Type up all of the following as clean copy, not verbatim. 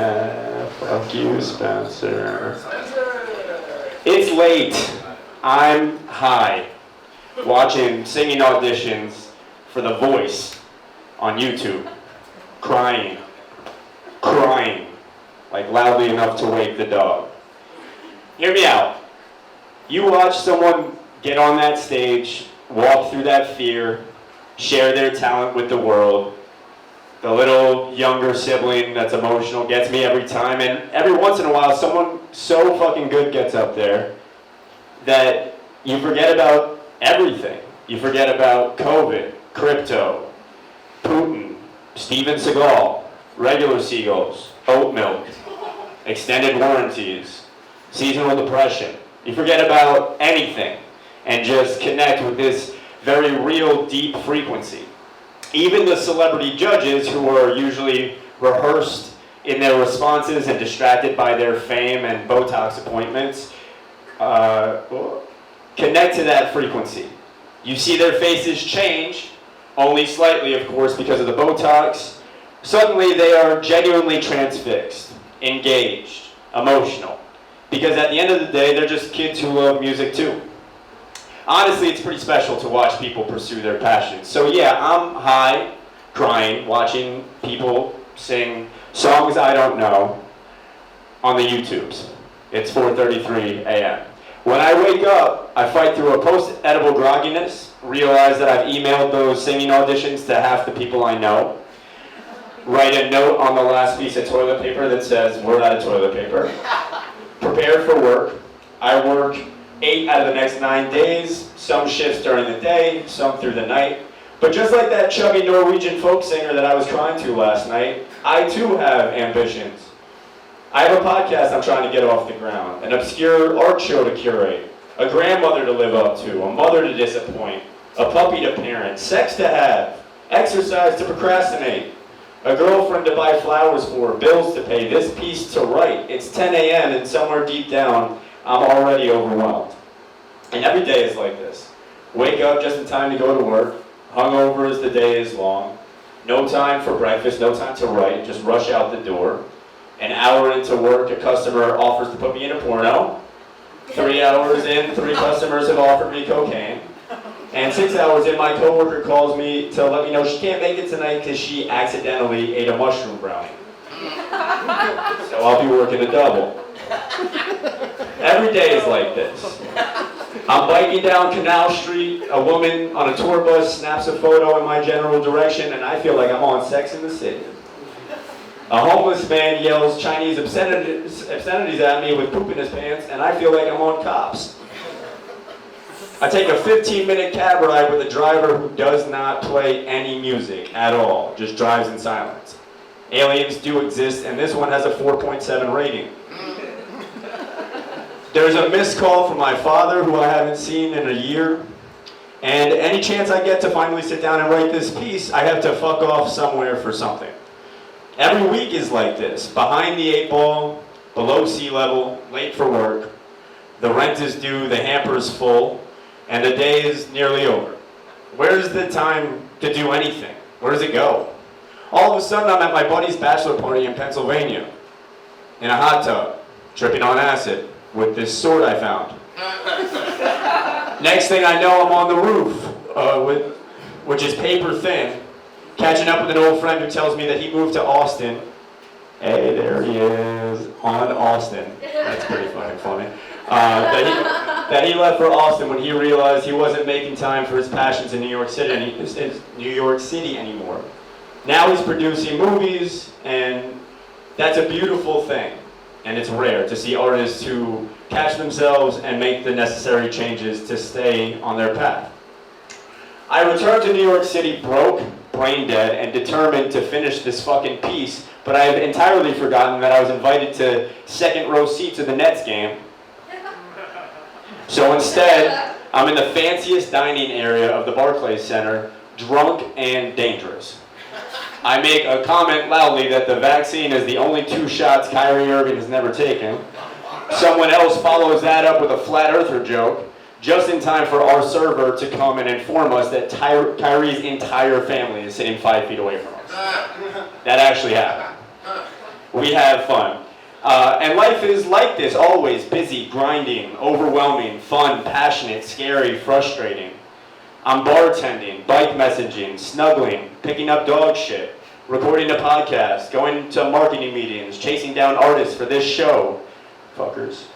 Fuck you, Spencer. It's late. I'm high. Watching singing auditions for The Voice on YouTube. Crying. Like loudly enough to wake the dog. Hear me out. You watch someone get on that stage, walk through that fear, share their talent with the world. The little younger sibling that's emotional gets me every time, and every once in a while someone so fucking good gets up there that you forget about everything. You forget about COVID, crypto, Putin, Steven Seagal, regular seagulls, oat milk, extended warranties, seasonal depression. You forget about anything and just connect with this very real, deep frequency. Even the celebrity judges, who are usually rehearsed in their responses and distracted by their fame and Botox appointments, connect to that frequency. You see their faces change, only slightly, of course, because of the Botox. Suddenly they are genuinely transfixed, engaged, emotional. Because at the end of the day, they're just kids who love music too. Honestly, it's pretty special to watch people pursue their passions. So yeah, I'm high, crying, watching people sing songs I don't know on the YouTubes. It's 4:33 a.m. When I wake up, I fight through a post-edible grogginess, realize that I've emailed those singing auditions to half the people I know, write a note on the last piece of toilet paper that says, "We're out of toilet paper." Prepare for work. I work 8 out of the next 9 days, some shifts during the day, some through the night. But just like that chubby Norwegian folk singer that I was crying to last night, I too have ambitions. I have a podcast I'm trying to get off the ground, an obscure art show to curate, a grandmother to live up to, a mother to disappoint, a puppy to parent, sex to have, exercise to procrastinate, a girlfriend to buy flowers for, bills to pay, this piece to write. It's 10 a.m. and somewhere deep down, I'm already overwhelmed. And every day is like this. Wake up just in time to go to work, hungover as the day is long, no time for breakfast, no time to write, just rush out the door. An hour into work, a customer offers to put me in a porno. 3 hours in, 3 customers have offered me cocaine. And 6 hours in, my coworker calls me to let me know she can't make it tonight because she accidentally ate a mushroom brownie. So I'll be working a double. Every day is like this. I'm biking down Canal Street, a woman on a tour bus snaps a photo in my general direction, and I feel like I'm on Sex in the City. A homeless man yells Chinese obscenities at me with poop in his pants, and I feel like I'm on Cops. I take a 15-minute cab ride with a driver who does not play any music at all, just drives in silence. Aliens do exist, and this one has a 4.7 rating. There's a missed call from my father, who I haven't seen in a year. And any chance I get to finally sit down and write this piece, I have to fuck off somewhere for something. Every week is like this. Behind the 8 ball, below sea level, late for work. The rent is due, the hamper is full, and the day is nearly over. Where's the time to do anything? Where does it go? All of a sudden, I'm at my buddy's bachelor party in Pennsylvania, in a hot tub, tripping on acid, with this sword I found. Next thing I know, I'm on the roof, which is paper thin, catching up with an old friend who tells me that he moved to Austin. Hey, there he is, on Austin. That's pretty fucking funny. That he left for Austin when he realized he wasn't making time for his passions in New York City anymore. Now he's producing movies, and that's a beautiful thing. And it's rare to see artists who catch themselves and make the necessary changes to stay on their path. I returned to New York City broke, brain dead, and determined to finish this fucking piece, but I have entirely forgotten that I was invited to second row seats at the Nets game. So instead, I'm in the fanciest dining area of the Barclays Center, drunk and dangerous. I make a comment loudly that the vaccine is the only 2 shots Kyrie Irving has never taken. Someone else follows that up with a flat earther joke, just in time for our server to come and inform us that Kyrie's entire family is sitting 5 feet away from us. That actually happened. We have fun. And life is like this, always busy, grinding, overwhelming, fun, passionate, scary, frustrating. I'm bartending, bike messaging, snuggling, picking up dog shit, recording a podcast, going to marketing meetings, chasing down artists for this show. Fuckers.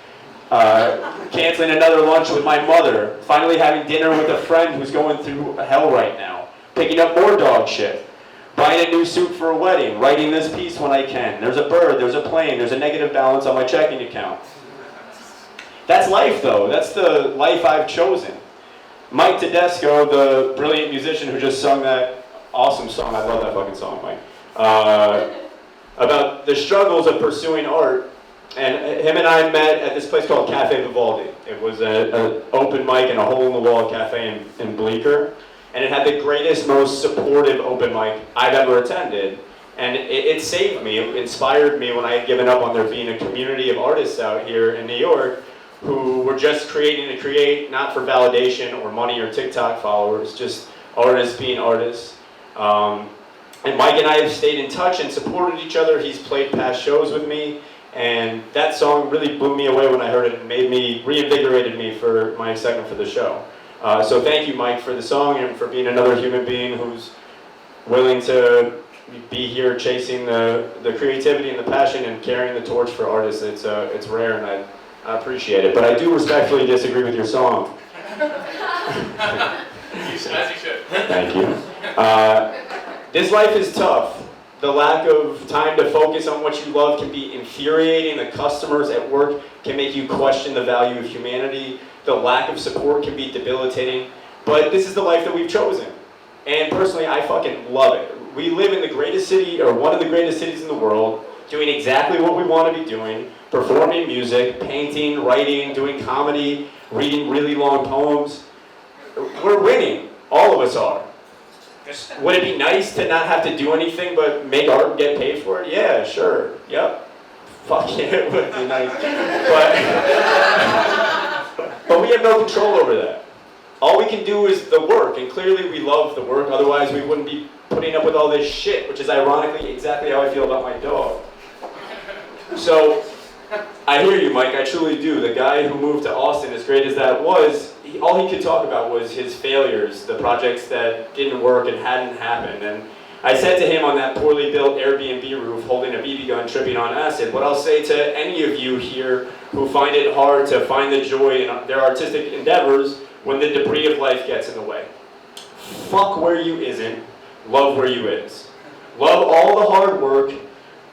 Canceling another lunch with my mother, finally having dinner with a friend who's going through hell right now, picking up more dog shit, buying a new suit for a wedding, writing this piece when I can. There's a bird, there's a plane, there's a negative balance on my checking account. That's life though, that's the life I've chosen. Mike Tedesco, the brilliant musician who just sung that awesome song, I love that fucking song, Mike, about the struggles of pursuing art. And him and I met at this place called Cafe Vivaldi. It was an open mic in a hole-in-the-wall cafe in Bleecker. And it had the greatest, most supportive open mic I've ever attended. And it saved me, it inspired me when I had given up on there being a community of artists out here in New York who were just creating to create, not for validation or money or TikTok followers, just artists being artists. And Mike and I have stayed in touch and supported each other. He's played past shows with me. And that song really blew me away when I heard it and reinvigorated me for my excitement for the show. So thank you, Mike, for the song and for being another human being who's willing to be here chasing the creativity and the passion and carrying the torch for artists. It's rare and I appreciate it. But I do respectfully disagree with your song. As you should. Thank you. This life is tough. The lack of time to focus on what you love can be infuriating. The customers at work can make you question the value of humanity. The lack of support can be debilitating. But this is the life that we've chosen. And personally, I fucking love it. We live in the greatest city, or one of the greatest cities in the world, doing exactly what we want to be doing, performing music, painting, writing, doing comedy, reading really long poems. We're winning. All of us are. Would it be nice to not have to do anything but make art and get paid for it? Yeah, sure. Yep. Fuck yeah, it would be nice. But we have no control over that. All we can do is the work, and clearly we love the work, otherwise we wouldn't be putting up with all this shit, which is ironically exactly how I feel about my dog. So, I hear you, Mike, I truly do. The guy who moved to Austin, as great as that was, all he could talk about was his failures, the projects that didn't work and hadn't happened. And I said to him on that poorly built Airbnb roof holding a BB gun tripping on acid, what I'll say to any of you here who find it hard to find the joy in their artistic endeavors when the debris of life gets in the way. Fuck where you isn't, love where you is. Love all the hard work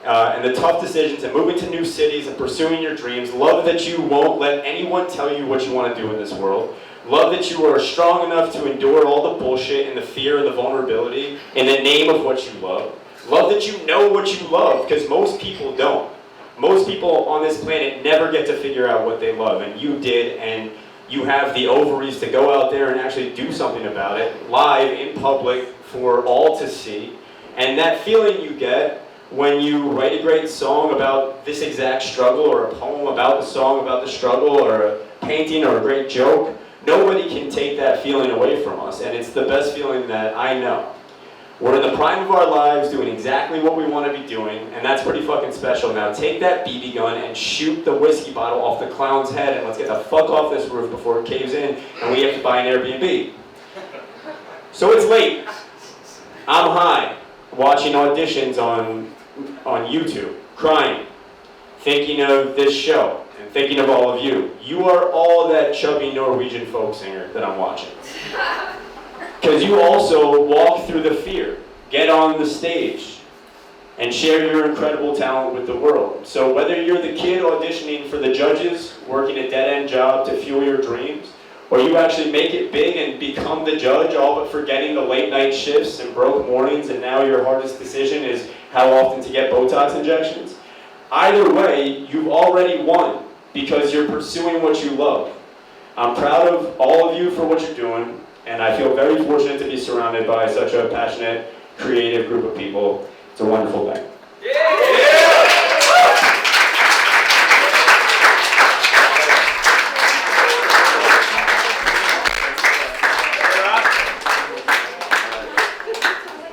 and the tough decisions and moving to new cities and pursuing your dreams. Love that you won't let anyone tell you what you want to do in this world. Love that you are strong enough to endure all the bullshit and the fear and the vulnerability in the name of what you love. Love that you know what you love, because most people don't. Most people on this planet never get to figure out what they love, and you did, and you have the ovaries to go out there and actually do something about it, live, in public, for all to see. And that feeling you get when you write a great song about this exact struggle, or a poem about the song about the struggle, or a painting or a great joke, nobody can take that feeling away from us, and it's the best feeling that I know. We're in the prime of our lives doing exactly what we want to be doing, and that's pretty fucking special. Now take that BB gun and shoot the whiskey bottle off the clown's head, and let's get the fuck off this roof before it caves in and we have to buy an Airbnb. So it's late. I'm high, watching auditions on YouTube, crying, thinking of this show, and thinking of all of you. You are all that chubby Norwegian folk singer that I'm watching. Because you also walk through the fear, get on the stage, and share your incredible talent with the world. So whether you're the kid auditioning for the judges, working a dead-end job to fuel your dreams, or you actually make it big and become the judge, all but forgetting the late night shifts and broke mornings, and now your hardest decision is how often to get Botox injections. Either way, you've already won, because you're pursuing what you love. I'm proud of all of you for what you're doing, and I feel very fortunate to be surrounded by such a passionate, creative group of people. It's a wonderful thing. Yeah!